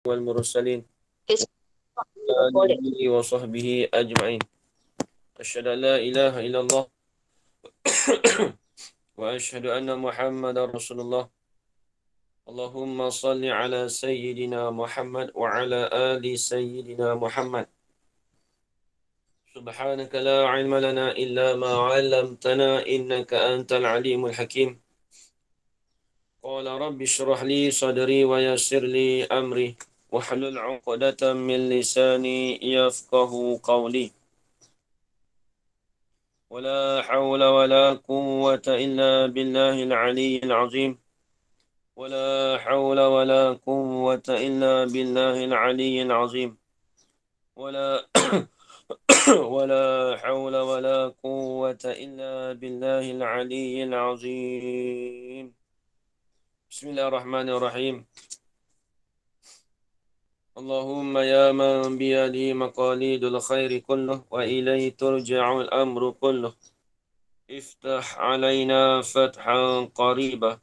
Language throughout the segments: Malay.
والمرسلين آله وصحبه أجمعين. أشهد أن لا إله إلا الله وأشهد أن محمدا رسول الله. اللهم صل على سيدنا محمد وعلى آل سيدنا محمد. سبحانك لا علم لنا إلا ما علمتنا إنك أنت العليم الحكيم. قال رب اشرح لي صدري ويسر لي أمري واحلل عقدة من لساني يفقه قولي. ولا حول ولا قوة إلا بالله العلي العظيم. ولا حول ولا قوة إلا بالله العلي العظيم. ولا ولا حول ولا قوة إلا بالله العلي العظيم. بسم الله الرحمن الرحيم. اللهم يا من بيده مقاليد الخير كله وإليه ترجع الأمر كله. افتح علينا فتحا قريبا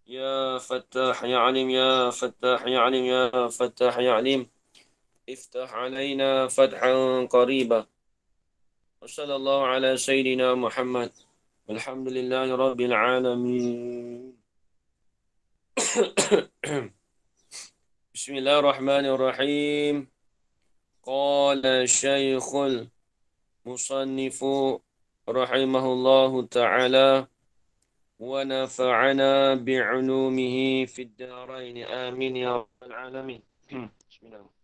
يا فتاح يا عليم يا فتاح يا عليم يا فتاح يا عليم. افتح علينا فتحا قريبا. وصلى الله على سيدنا محمد والحمد لله رب العالمين. بسم الله الرحمن الرحيم. قال الشيخ المصنف رحمه الله تعالى ونفعنا بعلومه في الدارين آمين يا رب العالمين. بسم الله.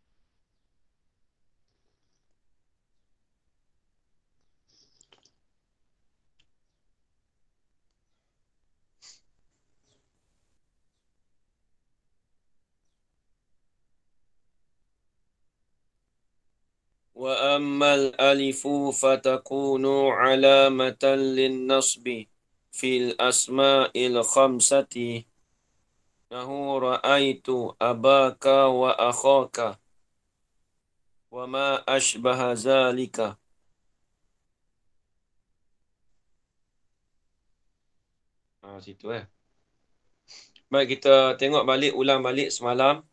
وأما الألف فتكون علامة للنصب في الأسماء الخمسة نحو رأيت أباك وأخاك وما أشبه ذلك. Situ Baik, kita tengok balik, ulang balik semalam.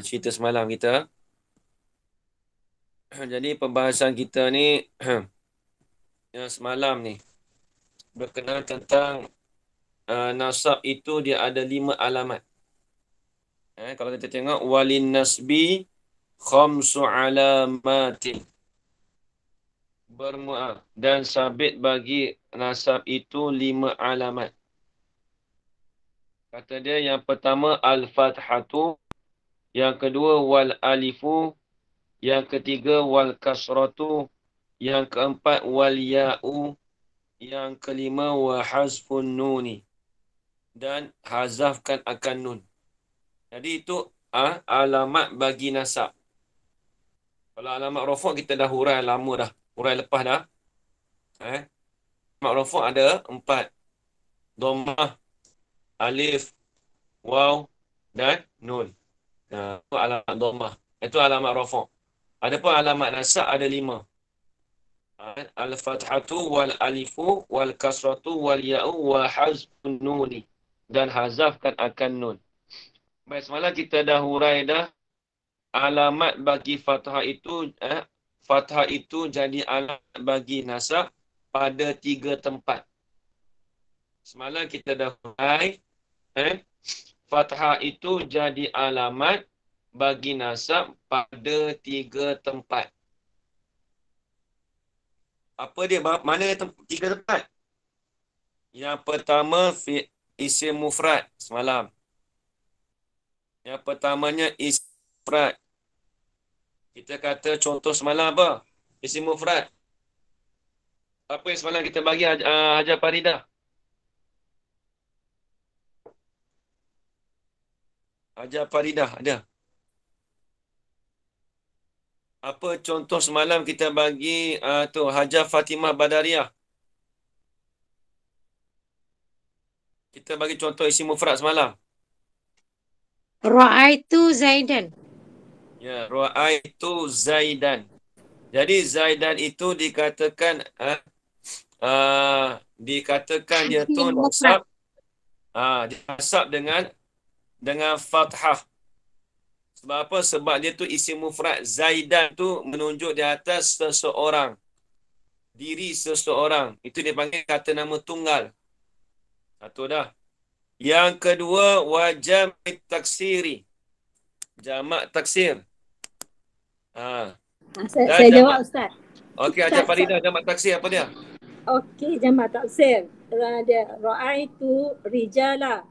Cerita semalam kita. Jadi pembahasan kita ni yang semalam ni berkenaan tentang nasab itu dia ada 5 alamat. Kalau kita tengok walin nasbi khamsu alamatin bermu'ah dan sabit bagi nasab itu 5 alamat. Kata dia yang pertama al-fathatu, yang kedua wal alifu, yang ketiga wal kasratu, yang keempat wal ya'u, yang kelima wa hazfun nuni dan hazafkan akan nun. Jadi itu alamat bagi nasab. Kalau alamat rafa' kita dah hurai lama dah. Hurai lepas dah. Alamat rafa' ada 4. Dhammah, alif, waw dan nun. Itu alamat dhammah. Itu alamat rafa'. Adapun alamat nasab ada 5. Al-fathatu wal alifu wal kasratu wal ya'u wa hazfun nuni dan hazafkan akan nun. Baik, semalam kita dah hurai dah alamat bagi fathah itu jadi alamat bagi nasab pada 3 tempat. Semalam kita dah hurai fathah itu jadi alamat bagi nasab pada 3 tempat. Apa dia? Mana 3 tempat? Yang pertama isim mufrad semalam. Yang pertamanya isim mufrad. Kita kata contoh semalam apa? Isim mufrad. Apa yang semalam kita bagi Hajar Faridah? Hajar Faridah ada. Apa contoh semalam kita bagi tu Hajar Fatimah Badariah? Kita bagi contoh isim mufrad semalam. Ra'aitu Zaidan. Ya, ra'aitu Zaidan. Jadi Zaidan itu dikatakan dia tu nasab nasab dengan fathah. Sebab apa? Sebab dia tu isim mufrad. Zaidan tu menunjuk di atas seseorang. Diri seseorang. Itu dia panggil kata nama tunggal. Satu dah. Yang kedua, wajam taksiri. Jamak taksir. Ha. Dan Saya jamak. jawab Ustaz. Okey, Hajar Faridah, jamak taksir apa dia? Okey, jamak taksir. Dia ra'aitu rijala.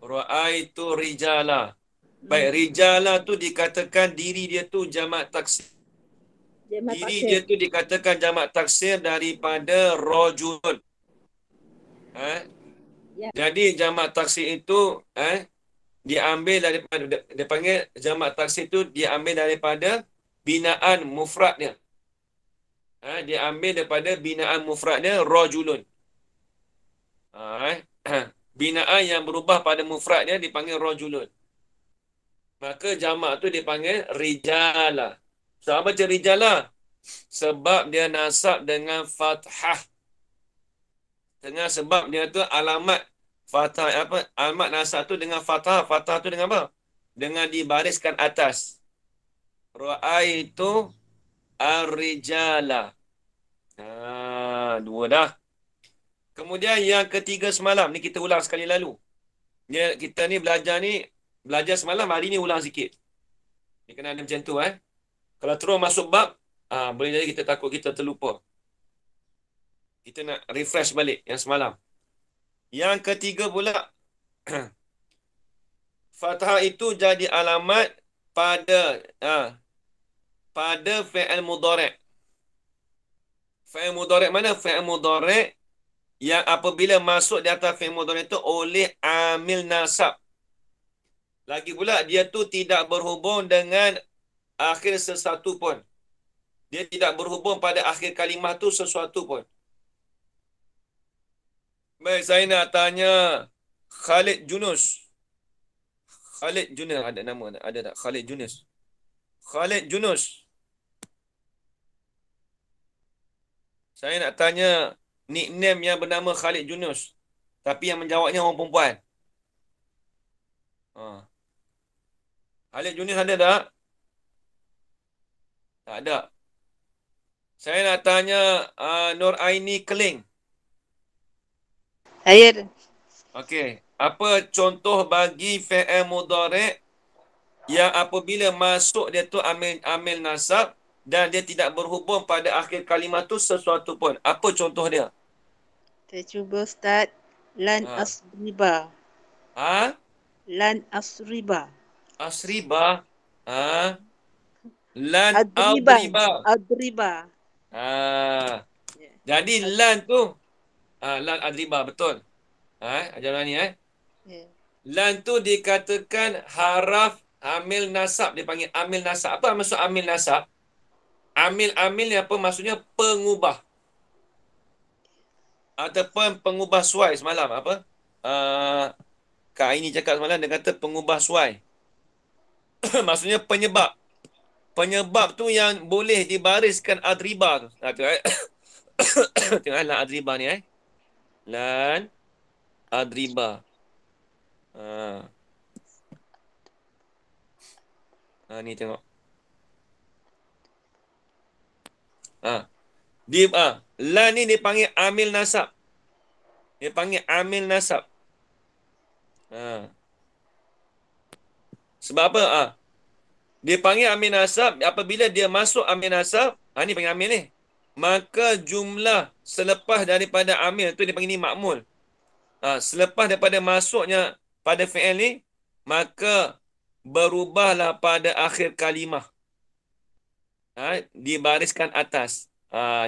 Ra'aitu rijala. Baik, rijala tu dikatakan diri dia tu jamak taksir. Jamak Diri taksir. dia tu dikatakan jamak taksir daripada rajulun. Ya. Jadi jamak taksir itu diambil daripada, dia panggil jamak taksir itu diambil daripada binaan mufradnya. Dia ambil daripada binaan mufradnya rajulun. Binaan yang berubah pada mufradnya dipanggil rajulun. Maka jamak tu dipanggil rijala. Sebab apa baca rijala? Sebab dia nasab dengan fathah. Dengan sebab dia tu alamat fathah apa? Alamat nasab tu dengan fathah. Fathah tu dengan apa? Dengan dibariskan atas. Ra'aitu ar-rijala. Dua dah. Kemudian yang ketiga semalam ni kita ulang sekali lalu. Kita ni belajar semalam, hari ni ulang sikit. Ni kena ada macam tu Kalau terus masuk bab, boleh jadi kita takut kita terlupa. Kita nak refresh balik yang semalam. Yang ketiga pula, fathah itu jadi alamat pada fi'il mudhari'. Fi'il mudhari' mana? Fi'il mudhari' yang apabila masuk di atas fi'il mudhari' itu oleh amil nasab. Lagi pula dia tu tidak berhubung dengan akhir sesuatu pun. Dia tidak berhubung pada akhir kalimah tu sesuatu pun. Baik, saya nak tanya Khalid Junus. Khalid Junus ada nama tak? Ada tak? Khalid Junus. Khalid Junus. Saya nak tanya nickname yang bernama Khalid Junus. Tapi yang menjawabnya orang perempuan. Khalid Junus ada tak? Tak ada. Saya nak tanya Nur Aini Keling. Saya. Okey. Apa contoh bagi fi'il mudhari' yang apabila masuk dia tu amil nasab dan dia tidak berhubung pada akhir kalimah tu sesuatu pun. Apa contoh dia? Saya cuba Ustaz. Lan asriba. Lan asriba. Asriba. Lan adriba. Adriba. Jadi lan tu lan adriba, betul. Ajaran ni Lan tu dikatakan haraf amil nasab, dia panggil amil nasab. Apa maksud amil nasab? Amil ni apa maksudnya? Pengubah. Ataupun pengubah suai semalam. Apa? Kak Aini cakap semalam, dia kata pengubah suai. Maksudnya penyebab. Penyebab tu yang boleh dibariskan adriba tu. Tengok lan adriba ni Lan adriba. Ni tengok. Lan ni dipanggil amil nasab. Dia panggil amil nasab. Sebab apa? Dia panggil amil nasab apabila dia masuk amil nasab. Ni panggil amil ni. Maka jumlah selepas daripada amil tu dia panggil ni makmul. Selepas daripada masuknya pada fi'il ni, maka berubahlah pada akhir kalimah. Dibariskan atas.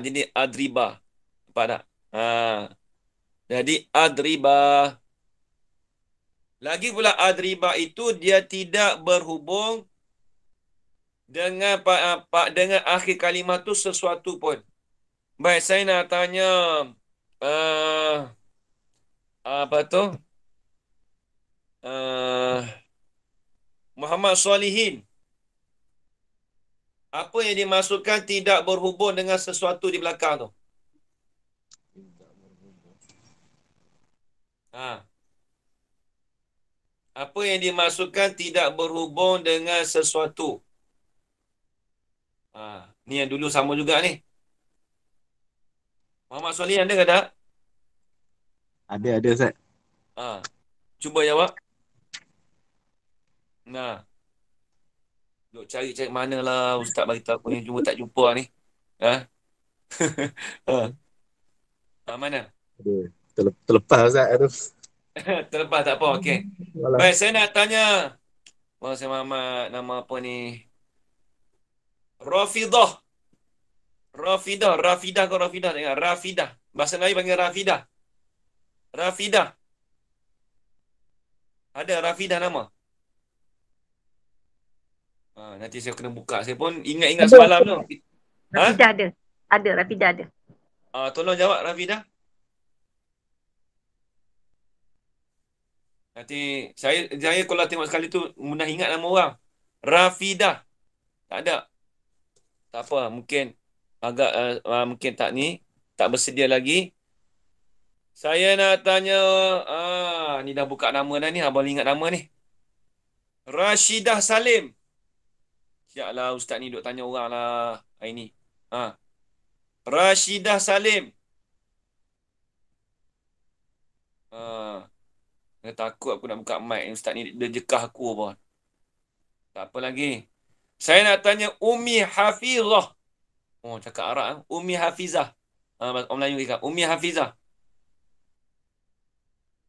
Jadi adriba. Nampak tak? Jadi adriba. Lagi pula adriba itu dia tidak berhubung dengan akhir kalimah tu sesuatu pun. Baik, saya nak tanya apa tu? Muhammad Solihin. Apa yang dimasukkan tidak berhubung dengan sesuatu di belakang tu? Apa yang dimasukkan tidak berhubung dengan sesuatu? Ni yang dulu sama juga ni. Muhammad Solih ada ke tak? Ada Ustaz. Cuba jawab. Nah. Duk cari mana lah Ustaz beritahu aku ni. Cuma tak jumpa ni. Mana? Ada. Terlepas Ustaz. Aduh. Terlepas tak apa. Okey. Baik, saya nak tanya. Saya Muhammad, nama apa ni? Rafidah. Rafidah ke Rafidah? Tengok. Rafidah. Bahasa Melayu panggil Rafidah. Rafidah. Ada Rafidah nama? Nanti saya kena buka. Saya pun ingat-ingat semalam tu. Rafidah ada. Ada, Rafidah ada. Tolong jawab Rafidah. Nanti saya kalau tengok sekali tu mudah ingat nama orang. Rafidah. Tak ada. Tak apa, mungkin agak mungkin tak ni, tak bersedia lagi. Saya nak tanya, ni dah buka nama dah ni, abang ingat nama ni. Rashidah Salim. Siaplah ustaz ni duk tanya orang lah hari ni. Rashidah Salim. Takut aku nak buka mic. Ustaz ni dia jekah aku apa. Tak apa lagi. Saya nak tanya Umi Hafizah. Cakap Arab. Umi Hafizah. Orang Melayu cakap. Umi Hafizah.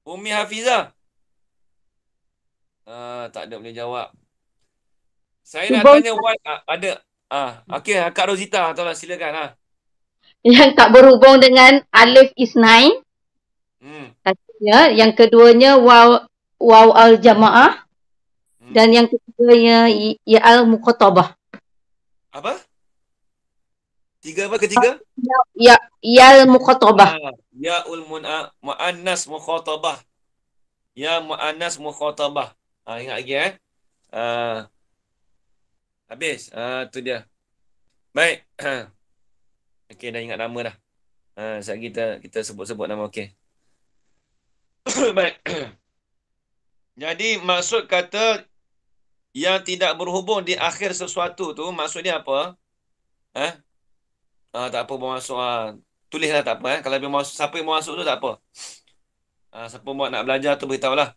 Umi Hafizah. Tak ada boleh jawab. Saya nak tanya ada. Okey, Kak Rozita. Tolong silakan. Yang tak berhubung dengan alif isnain. Katanya, yang keduanya waw al-jamaah. Dan yang ketiganya ya al-muqatabah. Apa? Ketiga? Ya al-muqatabah. Ya mu'annas mukhatabah. Ya mu'annas mukhatabah. Ingat lagi habis. Tu dia. Baik. Okey, dah ingat nama dah. Sekejap kita sebut-sebut nama. Okey. Baik. Jadi maksud kata yang tidak berhubung di akhir sesuatu tu maksudnya apa? Tak apa bermasuk. Tulislah tak apa. Kalau siapa yang masuk tu tak apa. Siapa buat nak belajar tu beritahulah.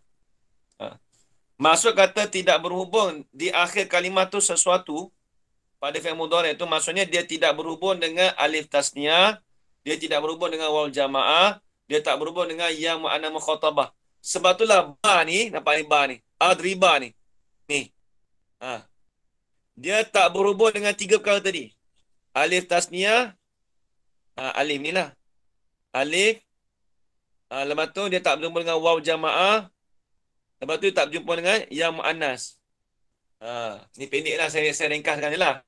Maksud kata tidak berhubung di akhir kalimah tu sesuatu pada fi'il mudhari' tu maksudnya dia tidak berhubung dengan alif tasniah, dia tidak berhubung dengan waw jamaah, dia tak berhubung dengan ya mu'annas mukhatabah. Sebab itulah ba ni, nampak ni ba ni. Adriba ni. Ni. Dia tak berhubung dengan tiga perkara tadi. Alif tasniah, alif ni lah. Alif, lepas tu dia tak berhubung dengan waw jamaah, lepas tu tak berjumpa dengan ya mu'annas. Ni pendek lah, saya ringkaskan je lah.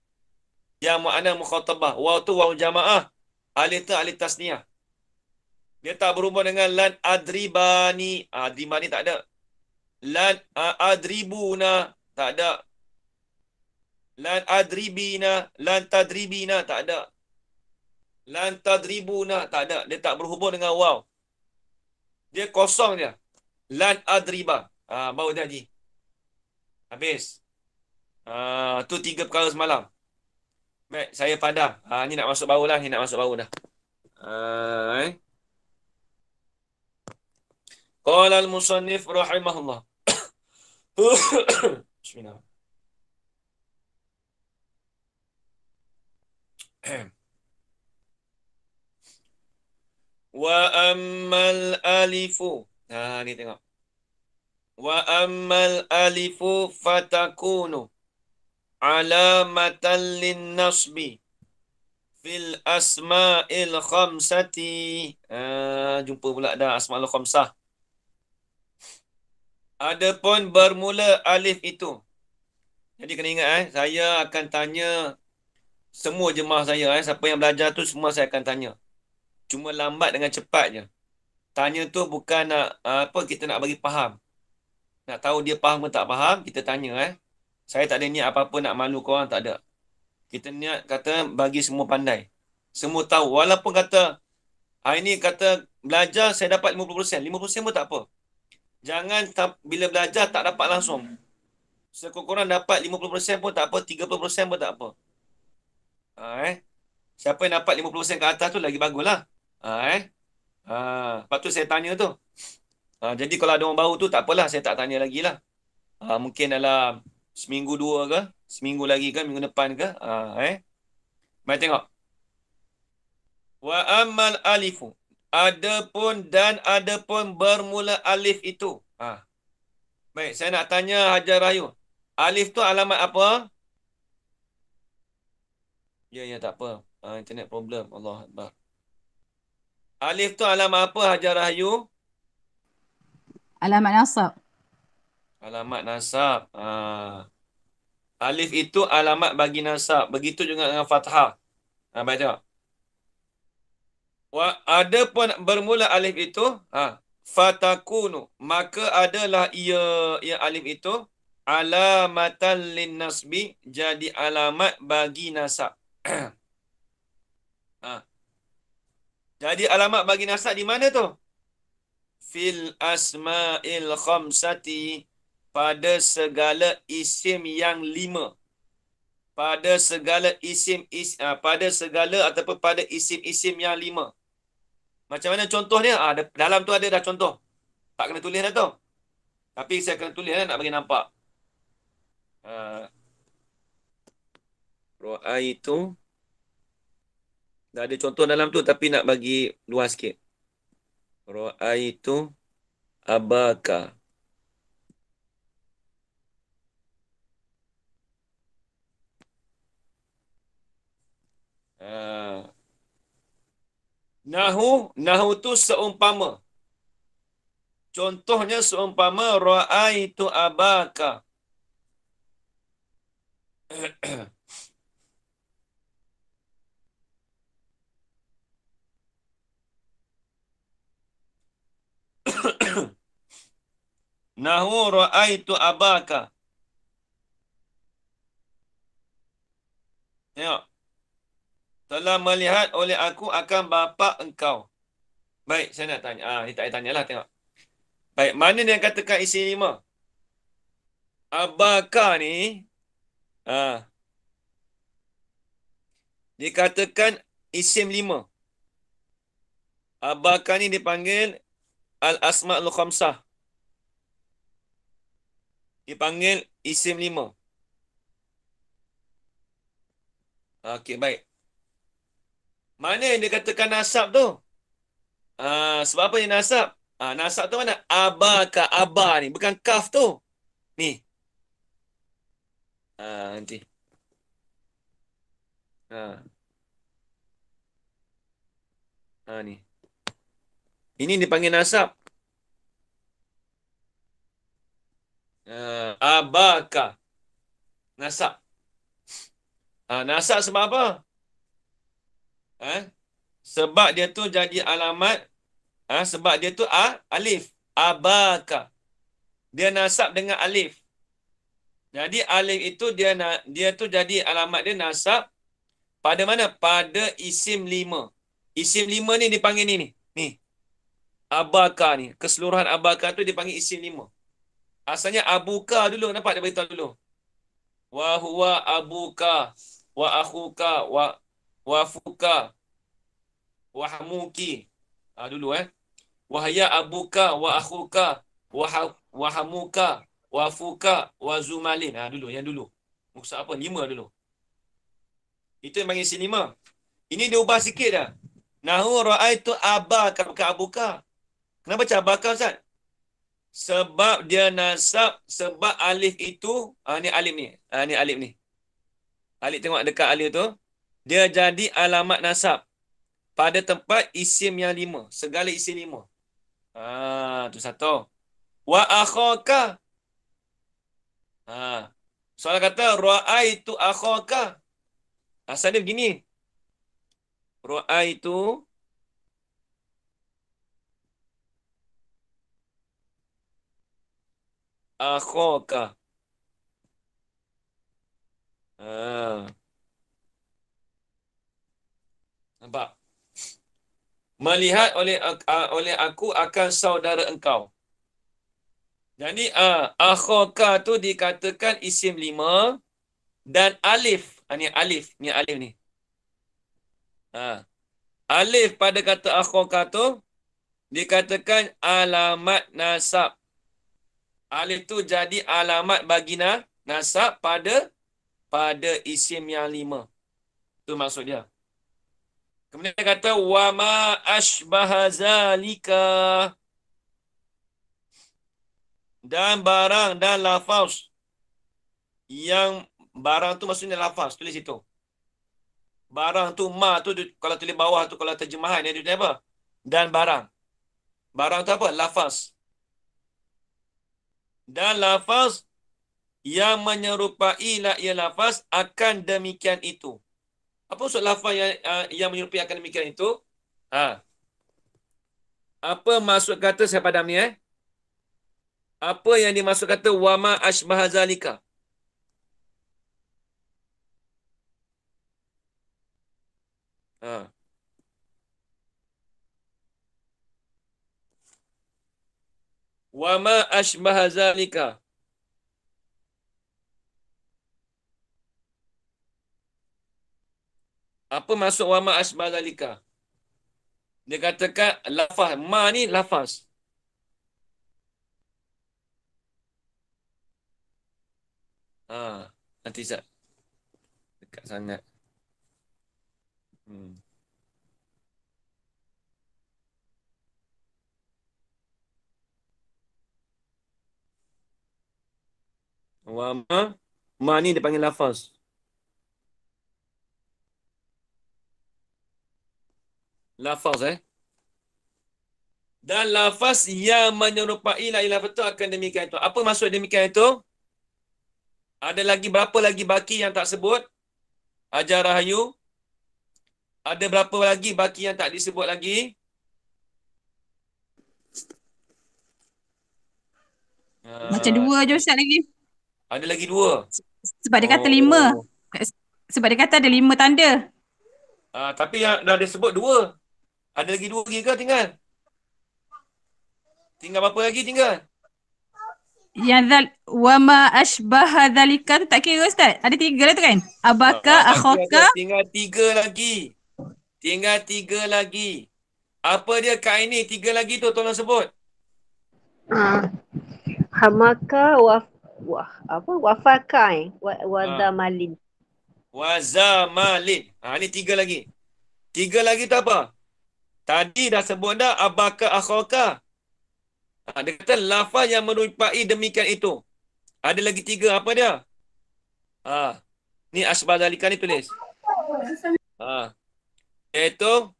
Ya mu'annas mukhatabah. Waw tu waw jamaah. Alif tu alif tasniah. Dia tak berhubung dengan lan adribani. Adribani tak ada. Lan adribuna. Tak ada. Lan adribina. Lan tadribina. Tak ada. Lan tadribuna. Tak ada. Dia tak berhubung dengan waw. Dia kosong je. Lan adriba. Baru tadi. Habis. Tu 3 perkara semalam. Baik, saya padam. Ni nak masuk baru lah. Ni nak masuk baru dah. Qala al-musannif rahimahullah. Bismillah. Wa ammal alifu. Ni tengok. Wa ammal alifu fatakunu alamatan lin-nasbi fil asma'il khamsati. Jumpa pula dah asma'ul khamsah. Adapun bermula alif itu. Jadi kena ingat saya akan tanya semua jemaah saya siapa yang belajar tu semua saya akan tanya. Cuma lambat dengan cepat je. Tanya tu bukan nak kita nak bagi faham. Nak tahu dia faham ke tak faham, kita tanya Saya tak ada niat apa-apa nak malu korang, tak ada. Kita niat kata bagi semua pandai. Semua tahu. Walaupun kata hari ni kata belajar saya dapat 50%. 50% pun tak apa. Jangan bila belajar tak dapat langsung. Sekurang-kurang dapat 50% pun tak apa, 30% pun tak apa. Siapa yang dapat 50% ke atas tu lagi baguslah. Lepas tu saya tanya tu. Jadi kalau ada orang baru tu tak apalah, saya tak tanya lagi lah. Mungkin dalam seminggu 2 ke, seminggu lagi ke, minggu depan ke. Mari tengok. Wa amal alifu. Adapun bermula alif itu. Baik, saya nak tanya Hajar Rahyu. Alif tu alamat apa? Ya, tak apa. Internet problem. Allah Akbar. Alif tu alamat apa, Hajar Rahyu? Alamat nasab. Alamat nasab. Alif itu alamat bagi nasab. Begitu juga dengan fathah. Baik tengok. Ada pun bermula alif itu, fatakunu. Maka adalah ia alif itu alamatan lin nasbi, jadi alamat bagi nasab. Jadi alamat bagi nasab di mana tu? Fil asma'il khamsati, pada segala isim yang 5. Pada segala ataupun pada isim-isim yang 5. Macam mana contohnya? Dalam tu ada dah contoh. Tak kena tulis dah tu. Tapi saya kena tulis nak bagi nampak. Ra'aitu. Dah ada contoh dalam tu tapi nak bagi luas sikit. Ra'aitu abaka. Nahu tu seumpama. Contohnya seumpama ra'aitu abaka. Nahu ra'aitu abaka. Tengok. Telah melihat oleh aku akan bapa engkau. Baik, saya nak tanya. Ni tak payah tanyalah, tengok. Baik, mana yang katakan isim 5? Abaka ni, dikatakan isim 5. Abaka ni dipanggil al-asma'ul khamsah. Dipanggil isim 5. Okey, baik. Mana yang dikatakan nasab tu? Sebab apa yang nasab? Nasab tu mana? Abaka, aba ni. Bukan kaf tu. Ni. Nanti. Ni. Ini dipanggil nasab. Abaka. Nasab. Nasab sebab apa? Sebab dia tu jadi alamat. Sebab dia tu alif. Abaka. Dia nasab dengan alif. Jadi alif itu dia tu jadi alamat dia nasab. Pada mana? Pada isim 5. Isim 5 ni dipanggil ni. Ni. Abaka ni. Keseluruhan abaka tu dipanggil isim 5. Asalnya abuka dulu. Nampak dia beritahu dulu. Wa huwa abuka. Wa akhuka. Wa fuka. Wa hamuki. Dulu Wahya abuka. Wa akhuka. Wa hamuka. Wa fuka. Wa zumalin. Dulu. Yang dulu. Maksud apa? 5 dulu. Itu yang panggil isim 5. Ini dia ubah sikit dah. Nahu ra'aitu abaka. Bukan abuka. Kenapa baca abaka, Ustaz? Sebab dia nasab. Sebab alif itu. Ni alif ni. Ni alif ni. Alif tengok dekat alif tu. Dia jadi alamat nasab. Pada tempat isim yang 5. Segala isim 5. Tu satu. Wa akhaka. Soalan kata. Ra'aitu akhaka. Asal dia begini. Ra'aitu akhaka. Nampak? Melihat oleh aku akan saudara engkau. Jadi akhoka tu dikatakan isim 5 dan alif. Ni alif, ni alif ni. Alif pada kata akhoka tu dikatakan alamat nasab. Alif tu jadi alamat bagi nasab pada isim yang 5. Tu maksud dia. Kemudian dia kata wama ashbaha zalika, dan barang dan lafaz yang barang tu maksudnya lafaz, tulis itu. Barang tu ma tu kalau tulis bawah tu kalau terjemahan dia tulis apa? Dan barang. Barang tu apa? Lafaz. Dan lafaz yang menyerupai ia lafaz akan demikian itu. Apa maksud lafaz yang menyerupai akan demikian itu? Apa maksud kata saya padam ni Apa yang dimaksud kata wama ashbaha zalika? Wama ashbaha zalika. Apa maksud wama ashbaha zalika? Dia katakan lafaz. Ma ni lafaz. Nanti Zat. Dekat sangat. Wama. Ma ni dia panggil lafaz. Lafaz Dan lafaz yang menyerupai la ilaha betul akan demikian itu. Apa maksud demikian itu? Ada lagi berapa lagi baki yang tak sebut? Ajar Rahayu. Ada berapa lagi baki yang tak disebut lagi? Macam 2 je Ustaz lagi. Ada lagi 2. Sebab dia kata 5. Sebab dia kata ada 5 tanda. Tapi yang dah disebut 2. Ada lagi 2 lagi ke tinggal? Tinggal berapa lagi tinggal? Yang wama ashbaha dzalika tu tak kira Ustaz. Ada 3 lah tu kan? Abaka, akhoka. Tinggal 3 lagi. Tinggal 3 lagi. Apa dia kain ni? 3 lagi tu tolong sebut. Hamaka wafakai wazamalin. Wazamalin. Ni 3 lagi. 3 lagi tu apa? Tadi dah sebut dah abaka akhoka. Dia kata lafaz yang menyerupai demikian itu. Ada lagi 3. Apa dia? Ni asbah zalika ni tulis. Iaitu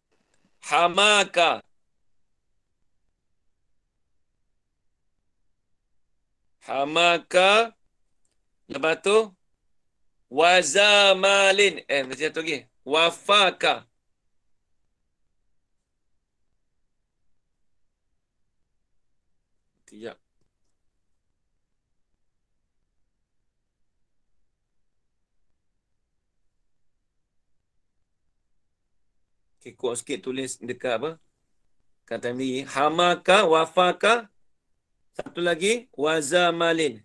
hamaka. Hamaka. Lepas tu wazamalin. Macam tu lagi. Wafaka. Sekejap. Okay, kuat sikit tulis dekat apa? Kata ni. Hamaka, wafaka. Satu lagi. Wazamalin.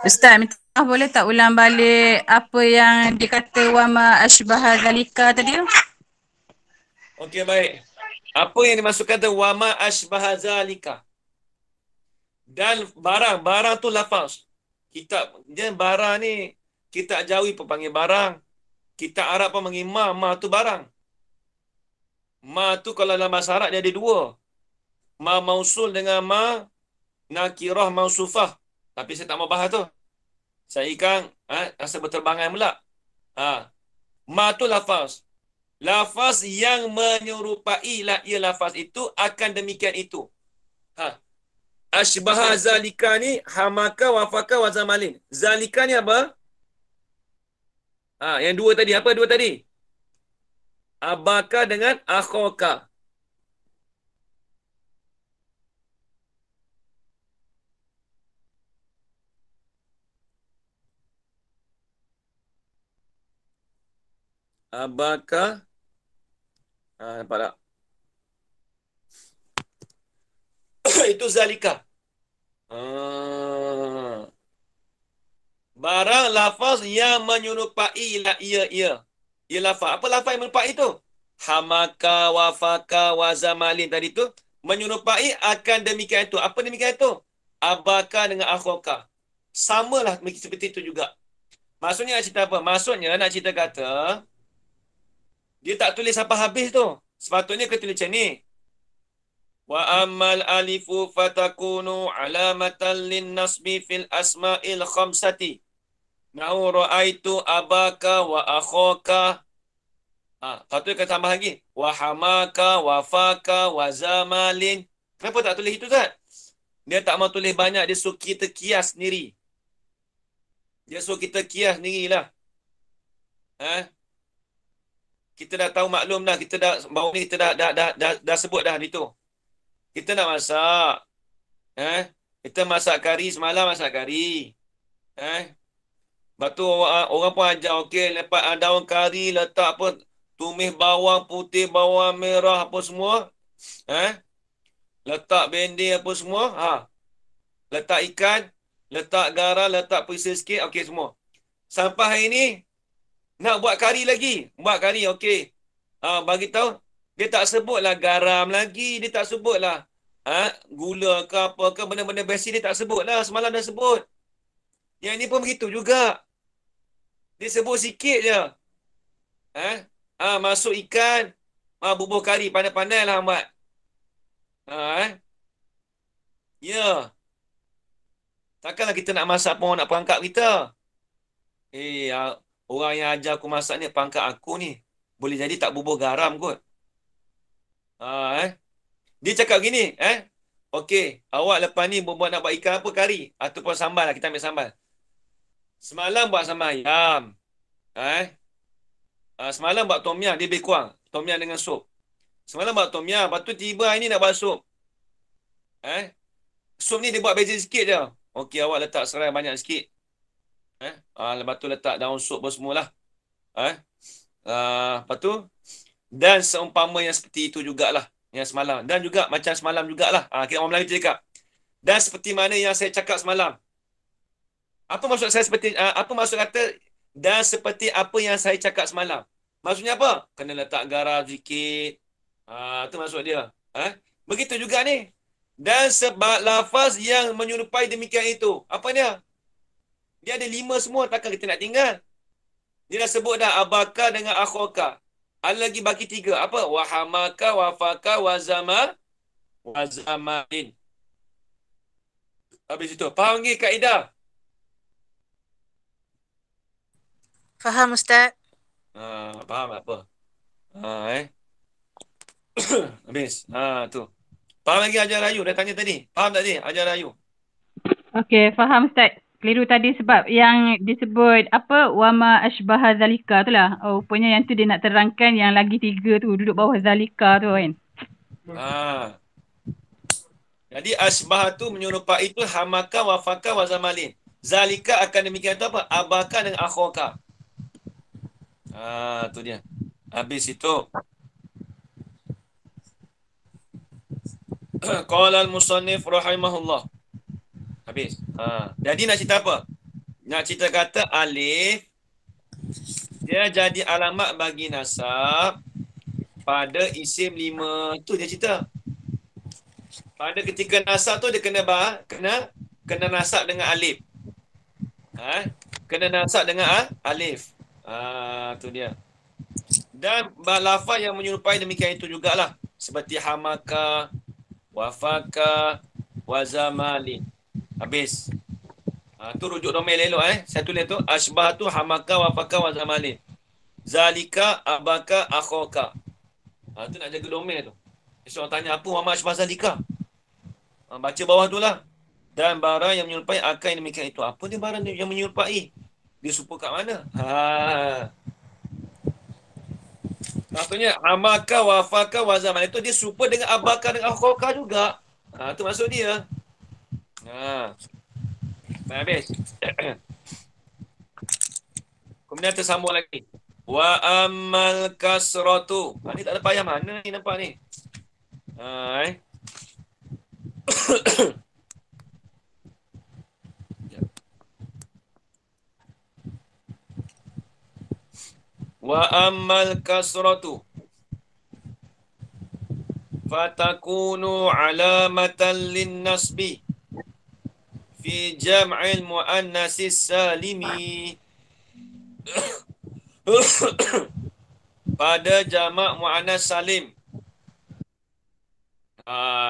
Ustaz, minta maaf boleh tak ulang balik apa yang dikata wama ashbaha dzalika tadi tu? Okey, baik. Apa yang dimaksudkan tu wama ashbaha zalika? Dan barang tu lafaz. Kitab dia barang ni kitab Jawi pun panggil barang. Kitab Arab pun panggil ma tu barang. Ma tu kalau dalam bahasa Arab dia ada 2. Ma mausul dengan ma nakirah mausufah. Tapi saya tak mau bahas tu. Saya ikan rasa berterbangan pula. Ma tu lafaz. Lafaz yang menyerupai ia lafaz itu akan demikian itu. Ashbaha zalika ni hamaka wafaka wazamalin. Zalika ni apa? Yang 2 tadi. Apa 2 tadi? Abaka dengan akhoka. Abaka. Nampak tak? Itu zalika. Barang lafaz yang menyerupai ia. Ia lafaz. Apa lafaz yang menyerupai itu? Hamaka, wafaka, wazamalin tadi tu. Menyerupai akan demikian itu. Apa demikian itu? Abaka dengan akhoka. Samalah seperti itu juga. Maksudnya nak cerita apa? Maksudnya nak cerita kata, dia tak tulis sampai habis tu. Sepatutnya kena tulis macam ni. Wa ammal alifu fatakunu alamatan lin nasbi fil asma'il khamsati. Nahu ra'aitu abaka wa akhaka. Patut kena tambah lagi. Wa hamaka, wa faka, wa zamalin. Kenapa tak tulis itu, Zat? Dia tak mau tulis banyak. Dia suruh kita kias sendiri. Dia suruh kita kias sendirilah. Kita dah tahu maklum dah. Kita dah, baru ni kita dah sebut dah itu. Kita nak masak. Kita masak kari semalam, masak kari. Lepas tu orang pun ajar, okey, lepas daun kari, letak apa, tumis bawang putih, bawang merah, apa semua. Letak bendi, apa semua. Letak ikan, letak garam, letak perisa sikit, okey semua. Sampai hari ni, nak buat kari lagi. Buat kari, okey. Bagi tahu, dia tak sebutlah garam lagi, dia tak sebutlah gula ke apa ke, benda-benda basic dia tak sebutlah. Semalam dah sebut. Yang ni pun begitu juga. Dia sebut sikit je. Masuk ikan, bubuh kari, pandai-pandai lah buat. Ya. Takkanlah kita nak masak pun nak perangkap kita. Orang yang ajar aku masak ni, pangkat aku ni. Boleh jadi tak bubuh garam kot. Dia cakap gini, okey, awak lepas ni buat nak buat ikan apa, kari ataupun sambal lah, kita ambil sambal. Semalam buat sambal ayam. Semalam buat tom yam, dia lebih kurang. Tom yam dengan sup. Semalam buat tom yam, lepas tu tiba hari ni nak buat sup. Sup ni dia buat beza sikit je. Okey, awak letak serai banyak sikit. Lepas tu letak daun sup pun semualah. Lepas tu, dan seumpama yang seperti itu jugalah. Yang semalam. Dan juga macam semalam jugalah. Kita orang Melayu cakap. Dan seperti mana yang saya cakap semalam. Apa maksud saya seperti, apa maksud kata, dan seperti apa yang saya cakap semalam. Maksudnya apa? Kena letak garam sikit. Itu maksud dia. Begitu juga ni. Dan sebab lafaz yang menyerupai demikian itu. Apa dia? Dia ada 5 semua. Takkan kita nak tinggal. Dia dah sebut dah. Abaka dengan akhoka. Ada lagi bagi 3. Apa? Wahamaka, wafaka, wazamalin. Habis itu. Faham lagi kaedah? Faham, Ustaz. Faham apa? Habis. Tu. Faham lagi ajar rayu? Dah tanya tadi. Faham tak tadi ajar rayu? Okey, faham Ustaz. Keliru tadi sebab yang disebut apa, wama ashbaha zalika tu lah. Rupanya yang tu dia nak terangkan yang lagi 3 tu duduk bawah zalika tu kan. Jadi ashbah tu menyerupai itu hamaka, wafaka, wazamalin. Zalika akan demikian tu apa? Abaka dengan akhoka. Tu dia. Habis itu. Qala al-musannif rahimahullah. Habis. Jadi nak cerita apa? Nak cerita kata alif dia jadi alamat bagi nasab pada isim 5. Tu dia cerita. Pada ketika nasab tu dia kena nasab dengan alif. Kena nasab dengan alif. Tu dia. Dan lafaz yang menyerupai demikian itu jugalah. Seperti hamaka, wafaka, wazamalin. Habis. Tu rujuk domain elok Saya tulis tu. Ashbah tu hamaka, wafaka, wazamalin. Zalika, abaka, akhoka. Tu nak jaga domain tu. Esok orang tanya apa wama ashbah zalika? Baca bawah tu lah. Dan barang yang menyerupai akan yang demikian itu. Apa dia barang yang menyerupai? Dia serupa kat mana? Maksudnya hamaka, wafaka, wazamalin. Itu dia serupa dengan abaka dengan akhoka juga. Tu maksud dia. Habis. Kemudian tersambung lagi. Wa ammal kasratu. Ni tak ada payah mana ni nampak ni. Wa ammal kasratu fatakunu alamatan lin nasbi fi jam'il muannatsis salimi. Pada jamak muannas salim.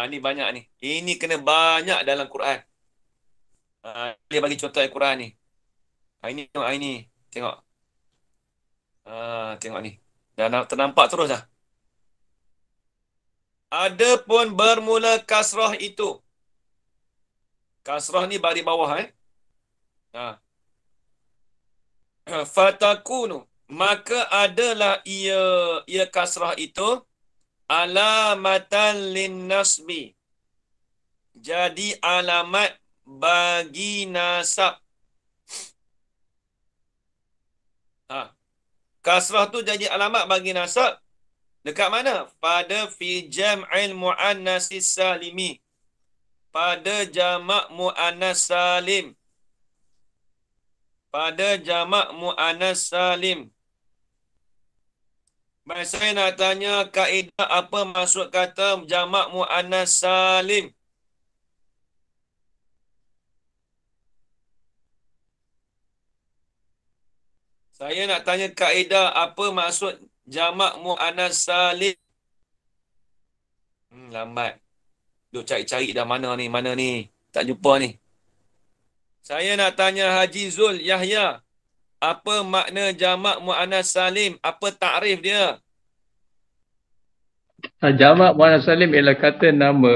Ni banyak ni. Ini kena banyak dalam Quran. Dia bagi contoh Al-Quran ni. Ini. Tengok. Tengok ni. Dah ternampak terus dah. Adapun bermula kasrah itu. Kasrah ni baris bawah fatakunu, maka adalah ia kasrah itu alamatan lin nasbi. Jadi alamat bagi nasab. Kasrah tu jadi alamat bagi nasab dekat mana? Pada fi jam'il muannatsis salimi. Pada jamak muannas salim. Pada jamak muannas salim. Baik, saya nak tanya kaedah apa maksud kata jamak muannas salim? Saya nak tanya kaedah apa maksud jamak muannas salim? Lambat. Duk cari-cari dah mana ni. Tak jumpa ni. Saya nak tanya Haji Zul Yahya. Apa makna jamak muannas salim? Apa takrif dia? Jamak muannas salim ialah kata nama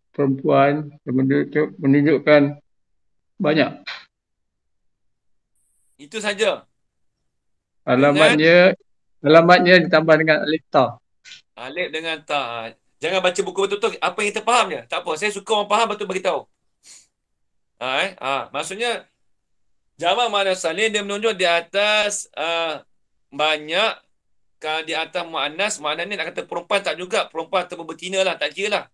perempuan yang menunjukkan banyak. Itu saja. Alamatnya ditambah dengan alif ta. Alif dengan ta. Jangan baca buku betul-betul. Apa yang kita faham je. Tak apa. Saya suka orang faham betul bagi tahu. Maksudnya jamak muannas salim dia menunjuk di atas banyak. Kalau di atas muannas ni nak kata perempuan tak juga. Perempuan atau betina lah. Tak kira lah.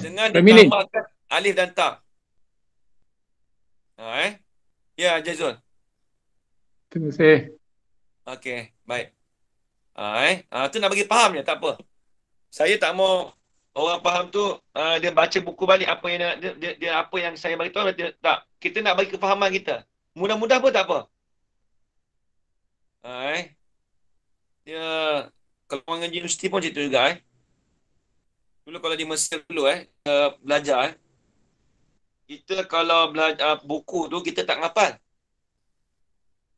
Dengan ditambahkan alif dan ta. Ya, Jazul. Terima kasih. Okey, baik. Tu nak bagi faham je, tak apa. Saya tak mau orang faham tu dia baca buku balik apa yang dia apa yang saya bagi tahu tak. Kita nak bagi kefahaman kita. Mudah-mudah pun tak apa. Dia kalau orang ngaji universiti pun macam tu juga Dulu kalau di Mesir dulu belajar kita kalau belajar buku tu kita tak ngapal.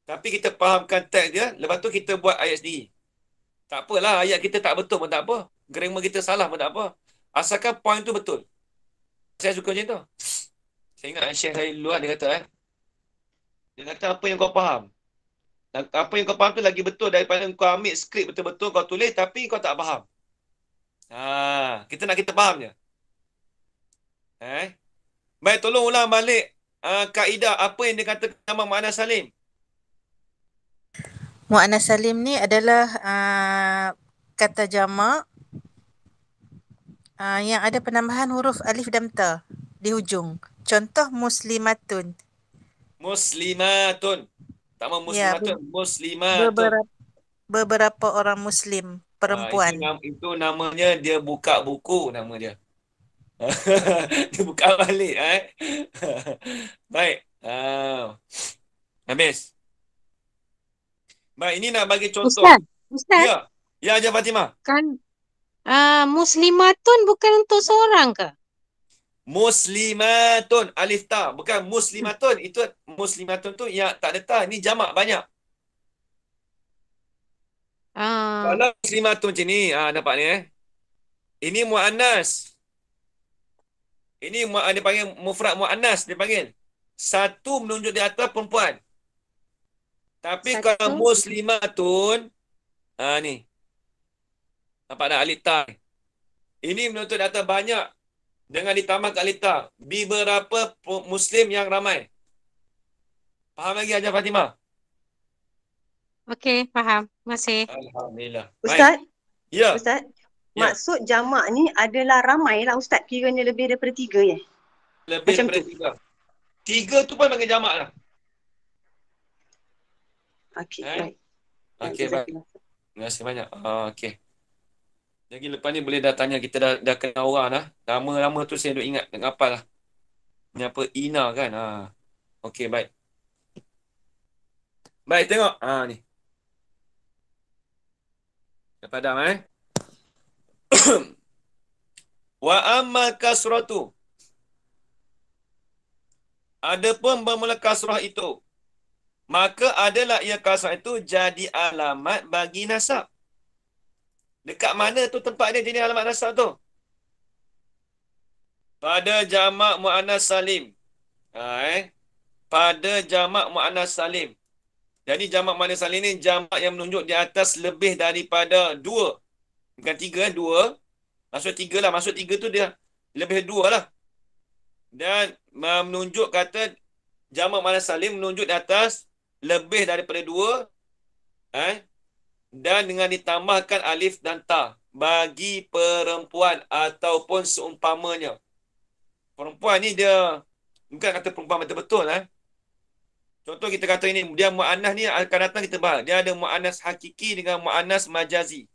Tapi kita fahamkan teks dia, lepas tu kita buat ayat sendiri. Tak apalah, ayat kita tak betul pun tak apa. Grammar kita salah pun tak apa. Asalkan point tu betul. Saya suka macam tu. Saya ingat Syekh saya dulu dia kata dia kata apa yang kau faham. Apa yang kau faham tu lagi betul daripada kau ambil skrip betul-betul kau tulis tapi kau tak faham. Kita nak kita faham je. Baik, tolong ulang balik kaedah apa yang dia kata nama muannas salim. Muannas salim ni adalah kata jamak yang ada penambahan huruf alif dan ta di hujung. Contoh muslimatun. Muslimatun. Tak mau muslimatun, muslimatun. Beberapa orang muslim perempuan. Itu namanya dia buka buku nama dia. Dia buka balik Baik. Habis. Baik, ini nak bagi contoh. Ustaz. Ya, Haji Fatimah. Kan muslimatun bukan untuk seorang ke? Muslimatun alif ta, bukan muslimatun. Itu muslimatun tu yang tak ada ta, ni jamak banyak. Kalau muslimatun macam ni, nampak ni Ini muannas. Ini dia panggil mufrad muannas, dia panggil. Satu menunjuk di atas perempuan. Tapi kalau muslimatun, ni. Nampak tak alif ta? Ini menunjuk di atas banyak. Dengan ditambah alif ta. Beberapa muslim yang ramai. Faham lagi Haji Fatimah? Okey, faham. Terima kasih. Alhamdulillah. Ustaz? Ya. Ustaz? Ya. Maksud jamak ni adalah ramai lah Ustaz. Kiranya lebih daripada 3 ya? Lebih Macam daripada tu. 3. 3 tu pun panggil jamak lah. Okey, Eh? baik. Okey, baik. Terima kasih banyak. Okey. Jadi lepas ni boleh dah tanya, kita dah kenal orang dah. Lama-lama tu saya duk ingat, nak hafal lah. Ni apa? Ina kan? Okey, baik. Baik, tengok. Ni. Dah padam Wa amma kasratu. Adapun bermula kasrah itu, maka adalah ia kasrah itu jadi alamat bagi nasab. Dekat mana tu tempat dia jadi alamat nasab tu? Pada jamak muannas salim. Pada jamak muannas salim. Jadi jamak muannas salim ni jamak yang menunjuk di atas lebih daripada 2. Bukan 3, 2. Maksud 3 lah. Maksud 3 tu dia lebih 2 lah. Dan menunjuk kata jamak muannas salim menunjuk di atas lebih daripada 2. Dan dengan ditambahkan alif dan ta bagi perempuan ataupun seumpamanya. Perempuan ni dia bukan kata perempuan betul-betul. Contoh kita kata ini, dia mu'annas ni akan datang kita bahas. Dia ada mu'annas hakiki dengan mu'annas majazi.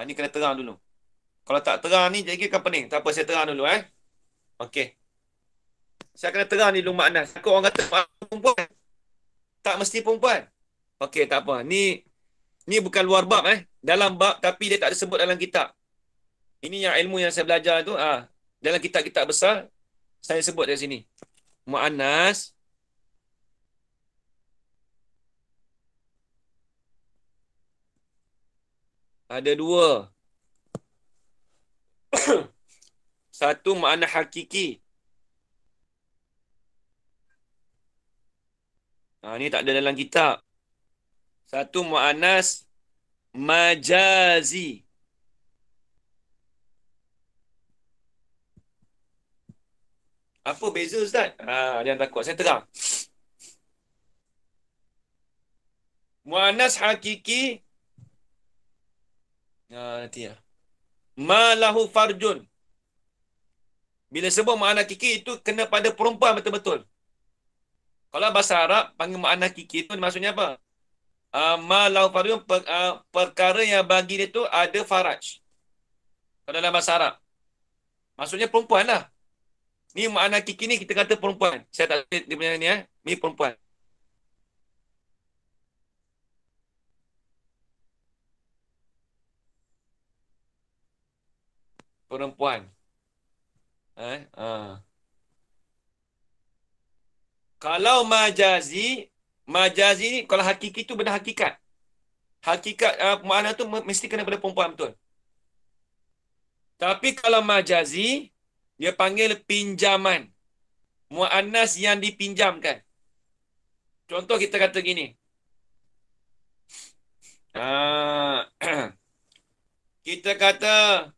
Ni kena terang dulu. Kalau tak terang ni jadi kan pening. Tak apa, saya terang dulu. Okey. Saya kena terang ni dulu mu'annas. Takut orang kata perempuan. Tak mesti perempuan. Okey, tak apa. Ni bukan luar bab dalam bab tapi dia tak disebut dalam kitab. Ini yang ilmu yang saya belajar tu dalam kitab-kitab besar saya sebut dari sini. Muannas ada 2. Satu muannas hakiki. Ni tak ada dalam kitab. Satu muannas majazi. Apa beza Ustaz? Jangan takut, saya terang. Muannas hakiki nanti ma lahu farjun. Bila sebut muannas hakiki itu kena pada perempuan betul-betul. Kalau bahasa Arab panggil muannas hakiki itu maksudnya apa? Ma lahu farjun, perkara yang bagi dia tu ada faraj. Kalau dalam bahasa Arab. Maksudnya perempuan lah. Ni muannas hakiki ni kita kata perempuan. Saya tak tahu dia punya ni Ni perempuan. Perempuan. Kalau majazi ni kalau hakiki tu benda hakikat. Hakikat muannas tu mesti kena pada perempuan betul. Tapi kalau majazi dia panggil pinjaman. Muannas yang dipinjamkan. Contoh kita kata gini. Kita kata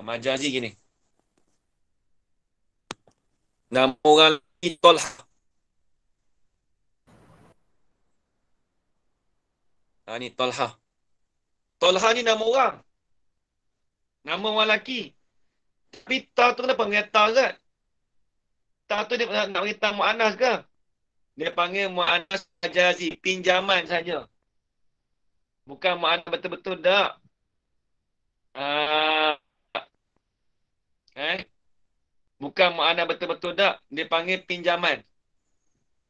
majazi gini. Nama orang lagi Tolha. Ni Tolha. Tolha ni nama orang. Nama orang lelaki. Tapi ta tu kenapa panggil ta kan? Ta tu dia nak panggil ta mu'annas ke? Dia panggil mu'annas majazi. Pinjaman saja. Bukan mu'annas betul-betul tak. Bukan mu'annas betul-betul tak. Dia panggil pinjaman.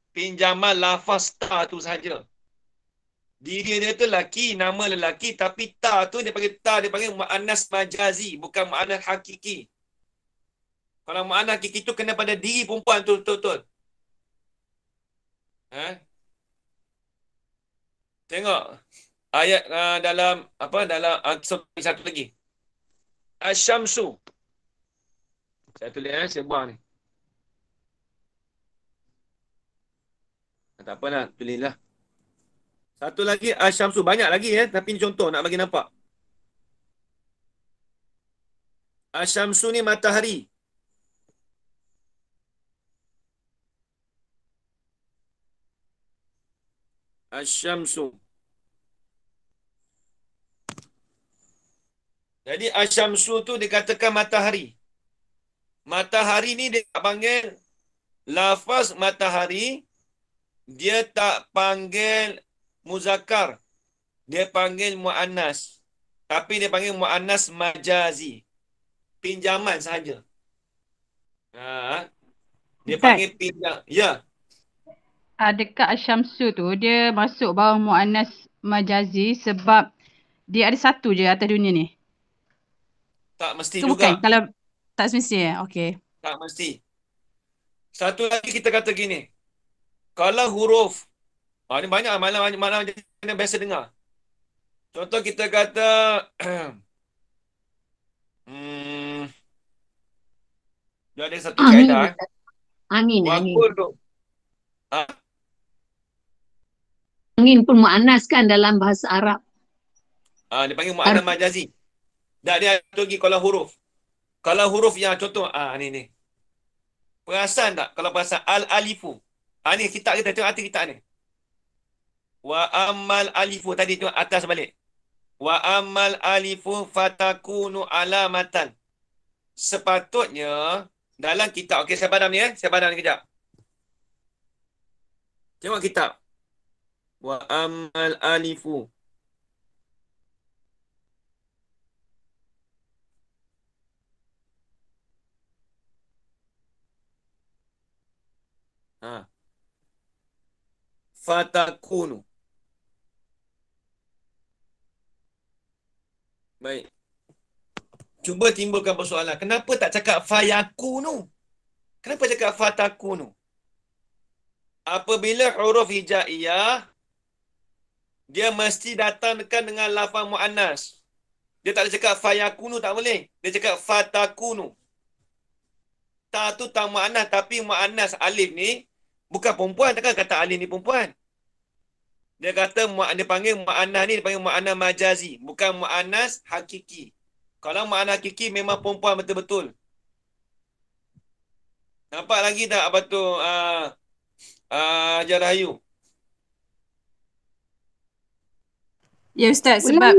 Pinjaman lafaz ta tu saja. Diri dia tu lelaki, nama lelaki, tapi ta tu dia panggil mu'annas majazi, bukan mu'annas hakiki. Kalau mu'annas hakiki tu kena pada diri perempuan tu betul-betul. Tengok ayat dalam satu lagi. Asy-syamsu. Saya tulis saya buang ni. Tak apalah, tulislah. Satu lagi asy-syamsu, banyak lagi tapi ni contoh nak bagi nampak. Asy-syamsu ni matahari. Asyamsu. Jadi asyamsu tu dikatakan matahari. Matahari ni dia tak panggil lafaz matahari, dia tak panggil muzakkar. Dia panggil muannas. Tapi dia panggil muannas majazi. Pinjaman sahaja. Dia Ustaz, panggil pinjam. Ya, dekat Asyamsu tu dia masuk bawah muannas majazi sebab dia ada satu je atas dunia ni. tak mesti Ke juga. bukan? Kalau tak semesti ya? Okey. Tak mesti. Satu lagi kita kata gini. Kalau huruf, ni banyak malam yang biasa dengar. Contoh kita kata, dia ada satu Angin. kaedah. Angin. Wakul tu. Angin pun mu'annas kan dalam bahasa Arab. Dia panggil mu'annas majazi. Dah dia tu lagi kalau huruf. Kalau huruf yang contoh, ni. Perasan tak? Kalau perasan al-alifu. Ni kitab kita, tengok arti kitab ni. Wa ammal alifu. Tadi tengok atas balik. Wa ammal alifu fatakunu alamatan. Sepatutnya, dalam kitab. Okey, saya padam ni. Saya padam ni kejap. Tengok kitab. Wa ammal alifu. Fatakunu. Baik. Cuba timbulkan persoalan. Kenapa tak cakap fayakunu? Kenapa cakap fatakunu? Apabila huruf hijaiyah, dia mesti datangkan dengan lafaz muannas. Dia tak boleh cakap fayakunu, tak boleh. Dia cakap fatakunu. Ta tu tak muannas, tapi muannas alif ni bukan perempuan. Takkan kata alif ni perempuan. Dia kata, dia panggil mu'annas ni, dia panggil mu'annas majazi. Bukan mu'annas hakiki. Kalau mu'annas hakiki memang perempuan betul-betul. Nampak lagi tak apa tu Hajar Rahayu? Ya Ustaz, sebab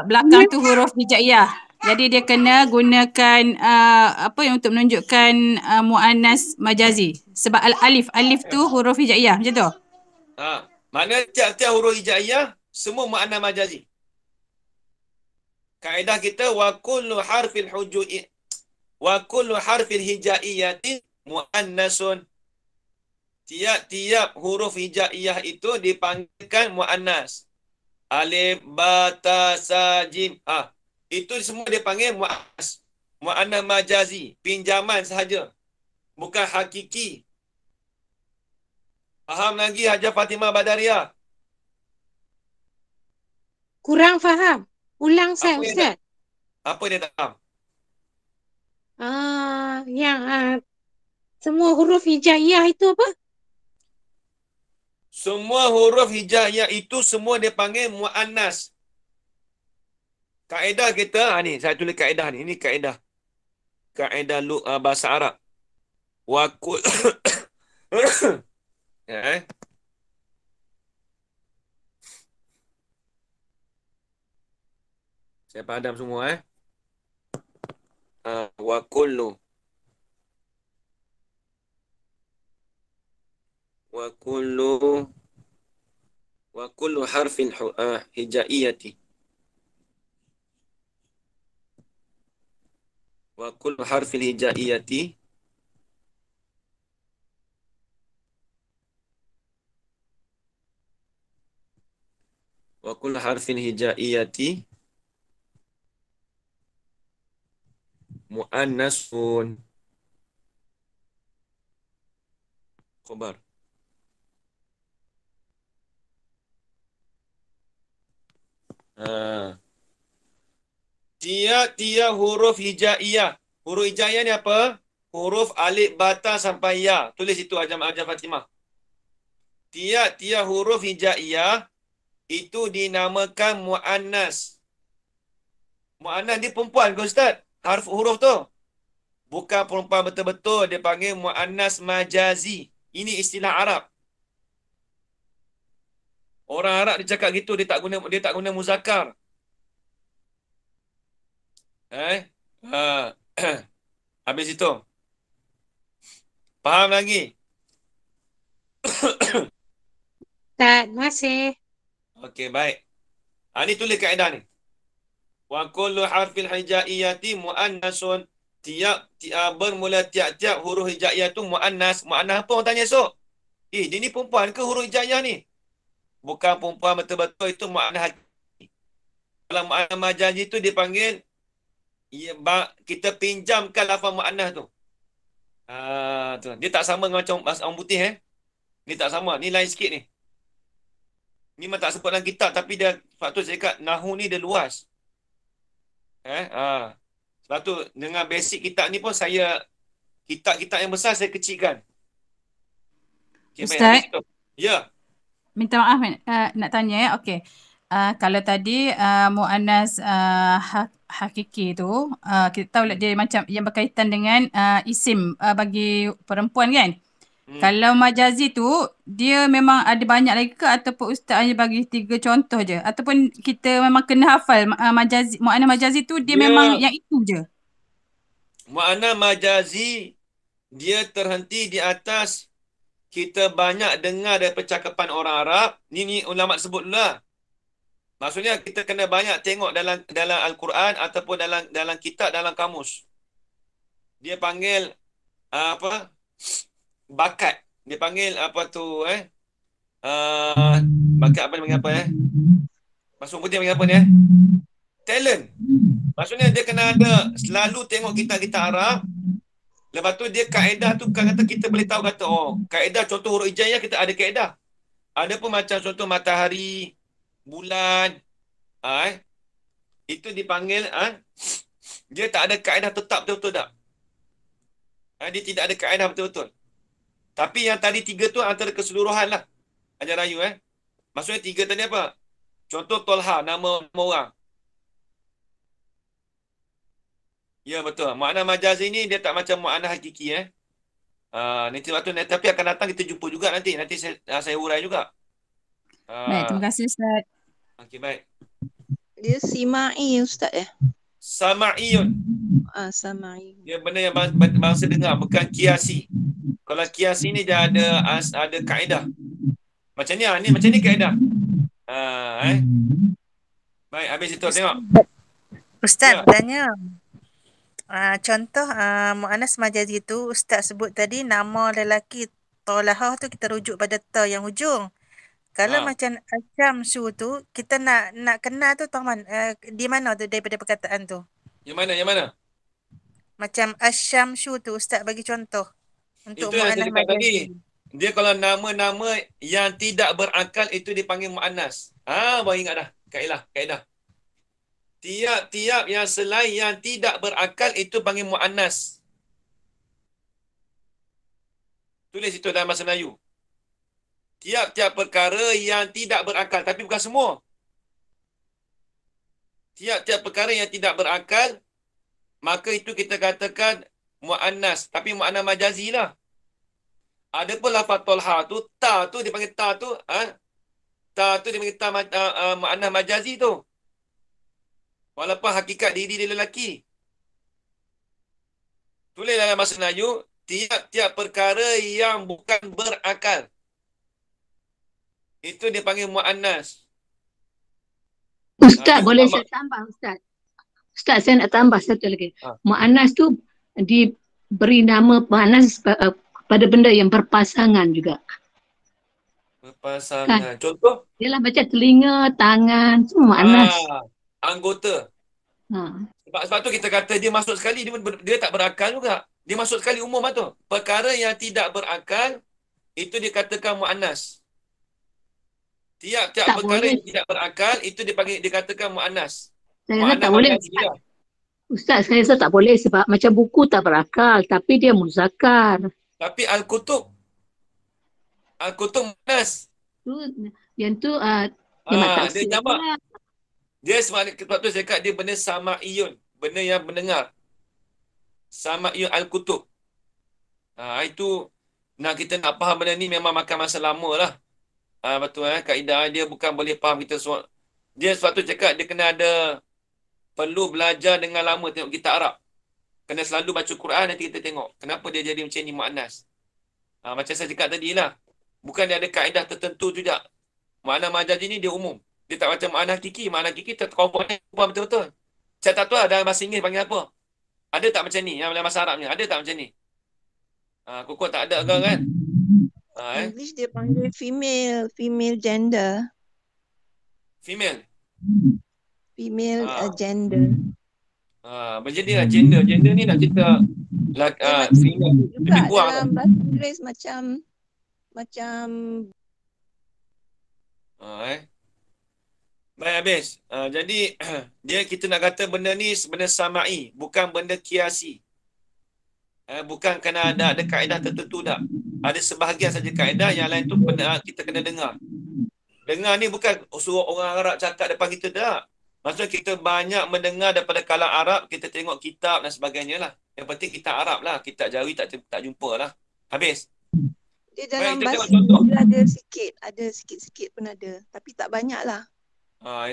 belakang tu huruf hijaiyah. Jadi dia kena gunakan apa yang untuk menunjukkan muannas majazi. Sebab alif tu huruf hijaiyah, macam tu. Maknanya tiap-tiap huruf hijaiyah semua muannas majazi. Kaedah kita wa kullu harfil hijaiyati muannasun. Tiap-tiap huruf hijaiyah itu dipanggilkan muannas. Alif, ba, ta, sa, jim. Itu semua dipanggil muannas. Muannas majazi, pinjaman sahaja. Bukan hakiki. Faham lagi Hajar Fatimah Badariah? Kurang faham. Ulang saya Ustaz. Apa dia tak faham? Yang semua huruf hijaiyah itu apa? Semua huruf hijaiyah itu semua dipanggil muannas. Kaedah kita, ni saya tulis kaedah ni. Ini kaedah. Kaedah bahasa Arab. Wakul. Saya padam semua wa kullu harfin hijaiyati wa kullu harfin hijaiyati wa kullu harfin hijaiyati muannasun. Khabar. Tiap-tiap huruf hijaiyah. Huruf hijaiyah ni apa? Huruf alif, bata sampai ya. Tulis itu Hajar Fatimah. Tiap-tiap huruf hijaiyah itu dinamakan muannas. Muannas ni perempuan ke Ustaz? Huruf tu. Bukan perempuan betul-betul. Dia panggil muannas majazi. Ini istilah Arab. Orang Arab dia cakap gitu, dia tak guna muzakkar. Habis itu. Faham lagi? Tak, masih. Okey, baik. Ni tulis kaedah ni. Wa kullu harfil hijaiyati muannasun. Bermula tiap-tiap huruf hijaiyah tu muannas. Muannas apa orang tanya esok? Dia ni perempuan ke huruf hijaiyah ni? Bukan perempuan betul-betul, itu muannas hakiki. Kalau muannas majazi tu dipanggil, kita pinjamkan lafaz muannas tu. Tu. Dia tak sama dengan macam orang putih Ni tak sama, ni lain sikit ni. Ni memang tak sebut dalam kitab, tapi dia, sebab tu saya cakap Nahu ni dia luas. Sebab tu dengan basic kitab ni pun saya, kitab-kitab yang besar saya kecilkan. Okay, Ustaz, ya. minta maaf nak tanya Okey. Kalau tadi muannas hakiki tu, kita tahu lah dia macam yang berkaitan dengan isim bagi perempuan kan? Kalau majazi tu, dia memang ada banyak lagi ke ataupun Ustaz hanya bagi 3 contoh je? Ataupun kita memang kena hafal muannas majazi tu dia memang yang itu je? Muannas majazi, dia terhenti di atas kita banyak dengar dari percakapan orang Arab. Ni ulama sebut dulu lah. Maksudnya kita kena banyak tengok dalam Al-Quran ataupun dalam kitab, dalam kamus. Dia panggil bakat. Dia panggil bakat apa dia panggil apa Maksud putih panggil apa ni talent. Maksudnya dia kena ada selalu tengok kitab-kitab Arab. Lepas tu dia kaedah tu kata kita boleh tahu kata kaedah contoh huruf hijaiyah kita ada kaedah. Ada pun macam contoh matahari, bulan. Itu dipanggil dia tak ada kaedah tetap betul-betul tak. Dia tidak ada kaedah betul-betul. Tapi yang tadi 3 tu antara keseluruhan lah. Ajar rayu Maksudnya 3 tadi apa? Contoh Tolha, nama orang. Ya betul. Muannas majazi ni dia tak macam muannas hakiki nanti waktu tapi akan datang kita jumpa juga nanti. Nanti saya urai juga. Baik, terima kasih Ustaz. Okey, baik. Dia simai Ustaz Sama'iyun. Samai. Dia benda yang bangsa dengar, bukan kiasi. Kalau kiasi ni dia ada kaedah. Macam ni macam ni kaedah. Baik, habis itu tengok. Ustaz tanya. Contoh muannas majazi tu Ustaz sebut tadi nama lelaki Tolahah tu kita rujuk pada ta yang hujung. Kalau macam Asyamsu tu kita nak kenal tu tahu di mana tu daripada perkataan tu? Yang mana? Macam Asyamsu tu Ustaz bagi contoh untuk itu yang saya muannas cakap tadi. majazi. Dia kalau nama-nama yang tidak berakal itu dipanggil muannas. Baru ingat dah kaedah. Tiap-tiap yang selain yang tidak berakal itu panggil muannas. Tulis itu dalam bahasa Melayu. Tiap-tiap perkara yang tidak berakal, tapi bukan semua. Tiap-tiap perkara yang tidak berakal, maka itu kita katakan muannas, tapi muannas majazi lah. Ada pun lafaz Tolha tu, ta tu dipanggil ta tu, ta tu dipanggil ta muannas majazi tu. Walaupun hakikat diri dia lelaki. Tulis dalam bahasa Melayu, tiap-tiap perkara yang bukan berakal. Itu dipanggil muannas. Ustaz, boleh saya tambah Ustaz? Ustaz, saya nak tambah satu lagi. Muannas tu diberi nama muannas pada benda yang berpasangan juga. Berpasangan. Contoh? Ialah macam telinga, tangan, semua muannas. Anggota. Sebab tu kita kata dia masuk sekali, dia tak berakal juga. Dia masuk sekali umum tu. Perkara yang tidak berakal, itu dikatakan muannas. Tiap-tiap perkara yang tidak berakal, itu dikatakan muannas. Saya rasa tak boleh. Ustaz, saya rasa tak boleh sebab macam buku tak berakal, tapi dia muzakkar. Tapi Al-Kutub muannas. Yang tu, dia jamak. Dia sebab tu saya kata dia benda sama'iyun. Benda yang mendengar. Sama'iyun Al-Kutub. Itu, kita nak faham benda ni memang makan masa lama lah. Betul kaedah dia bukan boleh faham kita semua. Dia suatu cakap dia kena ada perlu belajar dengan lama tengok kitab Arab. Kena selalu baca Quran, nanti kita tengok kenapa dia jadi macam ni muannas. Macam saya cakap tadi lah. Bukan dia ada kaedah tertentu juga. Makna majazi ni dia umum. Dia tak macam makna hakiki. Makna hakiki tercover betul-betul. Saya tak tahu lah dalam bahasa Inggeris panggil apa. Ada tak macam ni? Yang dalam bahasa Arab ni. Ada tak macam ni? Kok tak ada ke kan? English dia panggil female gender. Female? Female gender. Berjadilah gender. Gender ni nak cerita female. Juga dalam bahasa Inggeris macam Baik habis. Jadi kita nak kata benda ni benda sama'i, bukan benda kiasi. Bukan kena ada kaedah tertentu dah. Ada sebahagian saja kaedah, yang lain tu kita kena dengar. Dengar ni bukan suruh orang Arab cakap depan kita dah. Maksudnya kita banyak mendengar daripada kalam Arab, kita tengok kitab dan sebagainya lah. Yang penting kitab Arab lah, kitab Jawi tak jumpa lah. Habis. dia dalam Baik, kita bahasa tengok contoh. Inggeris ada sikit pun ada. Tapi tak banyak lah.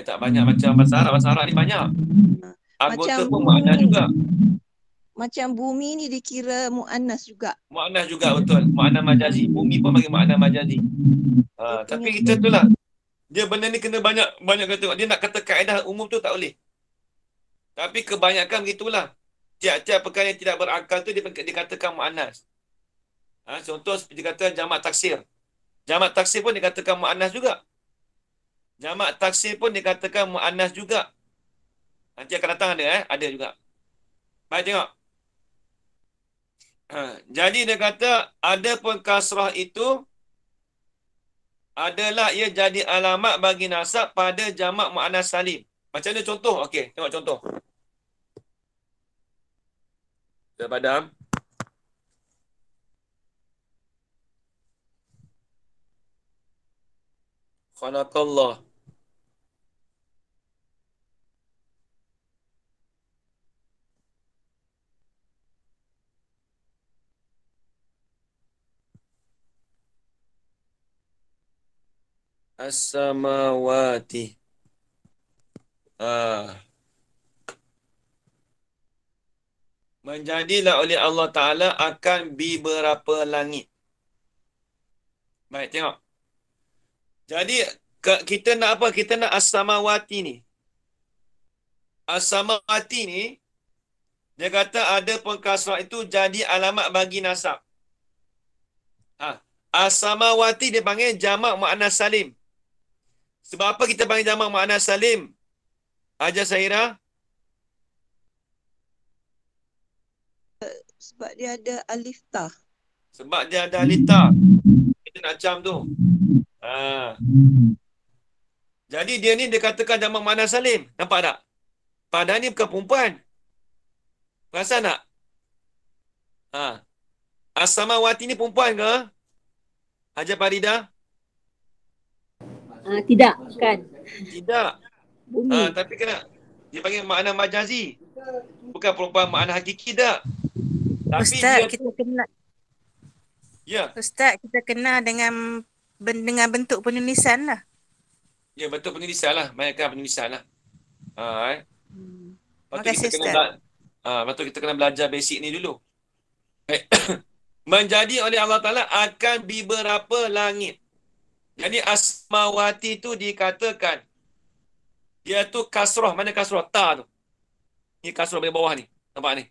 Tak banyak macam bahasa Arab ni banyak. Anggota pun makna juga. Macam bumi ni dikira mu'annas juga. Makna juga betul. Makna majazi. Bumi pun bagi makna majazi. Tapi kita tu lah. Dia benda ni kena banyak kata. Dia nak kata kaedah umum tu tak boleh. Tapi kebanyakan begitulah. Tiap-tiap perkara yang tidak berakal tu dia dikatakan mu'annas. Contoh seperti kata jamak taksir. Jamak taksir pun dikatakan mu'annas juga. Jamak taksir pun dikatakan mu'annas juga. Nanti akan datang ada ada juga. Baik tengok. Jadi dia kata ada pun kasrah itu adalah ia jadi alamat bagi nasab pada jamak muannas salim. Macam mana contoh? Okey, tengok contoh. Kita padam. Khalaqallah. As-samawati. Menjadilah oleh Allah Ta'ala akan beberapa langit. Baik, tengok. Jadi, kita nak apa? Kita nak as-samawati ni. As-samawati ni, dia kata ada pun kasrah itu jadi alamat bagi nasab. As-samawati dia panggil jamak mu'annas salim. Sebab apa kita panggil jamak mu'annas salim? Hajar Sahira? Sebab dia ada alif ta. Sebab dia ada alif ta. Kita nak cam tu. Jadi dia ni dia katakan jamak mu'annas salim. Nampak tak? Padahal ni bukan perempuan. Perasan tak? As-samawati ni perempuan ke? Hajar Farida? Tidak, bukan. Tidak. Bumi. Tapi kena dia panggil makna majazi. Bukan perempuan makna hakiki tak. Tapi Ustaz, kita kena Ya. Ustaz, kita kena dengan bentuk penulisan lah. Ya, betul penulisan lah. Banyakkan penulisan lah. Terima kasih Ustaz. Betul kita kena belajar basic ni dulu. Menjadi oleh Allah Ta'ala akan beberapa langit. Jadi asmawati tu dikatakan dia tu kasrah. Mana kasrah? Ta tu. Ni kasrah bagian bawah ni. Nampak ni?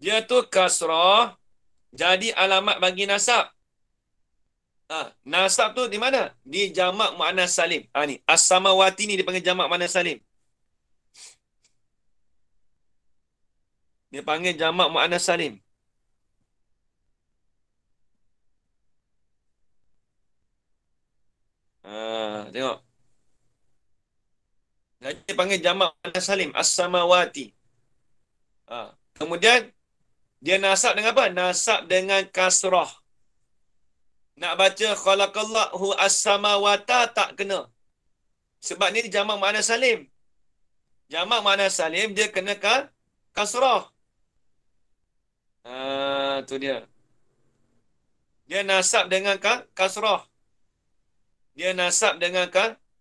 Dia tu kasrah jadi alamat bagi nasab. Nasab tu di mana? Di jamak mu'annas salim. Ni as-samawati ni dipanggil jamak mu'annas salim. Dia panggil jamak mu'annas salim. Tengok. Jadi dia panggil jamak mu'annas salim. As-samawati. Kemudian, dia nasab dengan apa? Nasab dengan kasrah. Nak baca khalaqallahu as-samawata tak kena. Sebab ni jamak mu'annas salim. Jamak mu'annas salim dia kena kasrah. Tu dia. Dia nasab dengan kasrah. Dia nasab dengan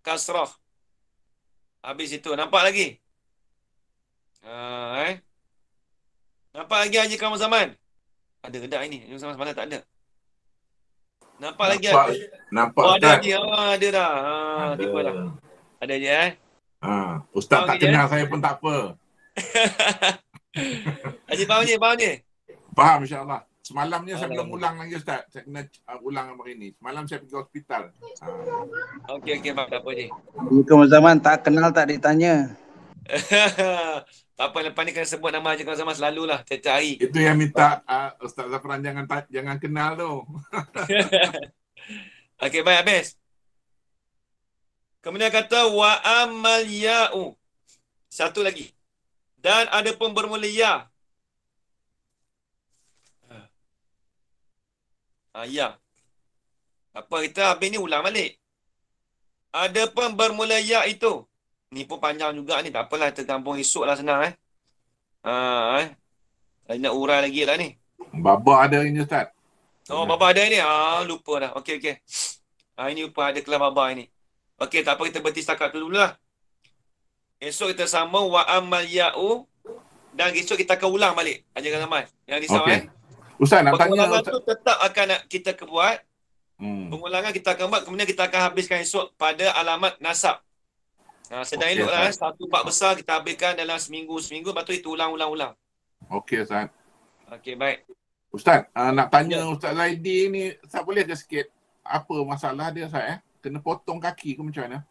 kasrah. Habis itu. Nampak lagi? Nampak lagi Haji Kamal Zaman? Ada ke tak ini? Zaman semalam tak ada. Nampak lagi? Nampak Oh, ada Ustaz. lagi. Ada dah. Tiba dah. Ada je Ustaz tak kenal saya pun tak apa. Haji faham je? Faham insya-Allah. Semalamnya saya belum ulang lagi Ustaz. Saya kena ulang hari ini. Semalam saya pergi hospital. Okey, faham, tak apa je. Kamu Zaman tak kenal tak ditanya. Tak apa, lepas ni kena sebut nama Haji Kamal Zaman selalulah, setiap hari. Itu yang minta Ustaz Zafran jangan kenal tu. Okey, baik, habis. Kemudian kata wa amal ya'u. Satu lagi. Dan ada pun bermula ya. Ya. Apa kita habis ni ulang balik. Ada pun bermula ya itu. Ni pun panjang juga ni. Tak apalah, kita gabung esok lah senang nak urai lagi lah ni. Baba ada ini Ustaz. Oh, Baba ada ni. Lupa dah. Okey. Ini lupa ada kelas Baba ini. Okey, tak apa, kita berhenti setakat tu dululah. Esok kita sambung wa amal ya'u. Dan esok kita akan ulang balik. Ajaran Zaman. Yang risau Ustaz nak tanya. Pengulangan tu tetap akan kita buat. Pengulangan kita akan buat. Kemudian kita akan habiskan esok pada alamat nasab. Sedang elok lah. Satu bab besar kita habiskan dalam seminggu. Lepas tu itu ulang. Okey Ustaz. Okey, baik. Ustaz, nak tanya Ustaz Zaidi ni, Ustaz boleh ke sikit apa masalah dia Ustaz Kena potong kaki ke macam mana?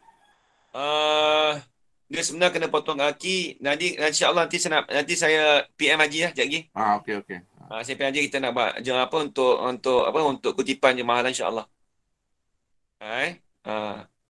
Dia sebenarnya kena potong kaki. Insya-Allah nanti saya PM Haji lah sekejap lagi. Okey. Saya PM Haji, kita nak buat untuk kutipan jemaah insya-Allah.